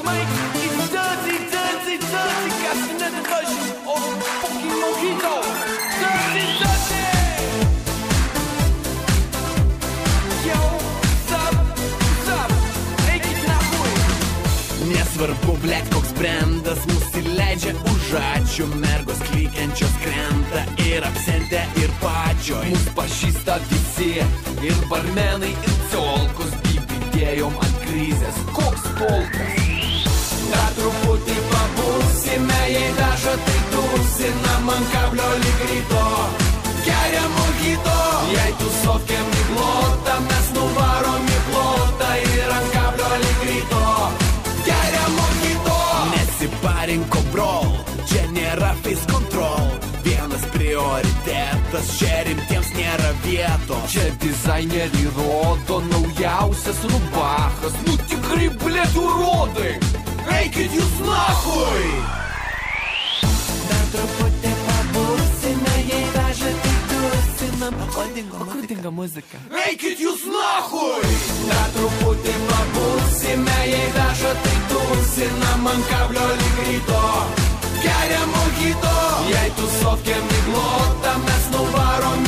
mate, it's dirty, dirty, dirty. Castanet version of fucking mojito. Dirty, dirty. Yo, sup, sup, eikit nahoj. Nesvarbu, blėt, koks brendas mus įleidžia už ačiū. Mergos klykiančios krenta ir absente, ir pačioj. Mus pažįsta visi, ir barmenai, ir ciolkus. Bibidėjom ant krizės, koks polkas. Dar truputį pabūsime, jei daža tai tūsinam ant kablio lyg ryto. Geriam mojito, jei tūsovkėm į plotą, mes nuvarom į plotą ir ant kablio lyg ryto. Geriam mojito. Nesiparinko brol, čia nėra face control. Vienas prioritetas, čia rimtiems nėra vietos. Čia dizaineriai rodo naujausias rubachas. Nu tikrai, blėt, urodai, eikit jūs nahui. Dar truputį pabūsime, jei veža tai dusinam. O kur dinga muzika? Eikit jūs nahui. Dar truputį pabūsime, jei veža tai dusinam ant kablio lyg ryto. Geriam mojito, jei tūsovkėm į glotą, mes nuvarom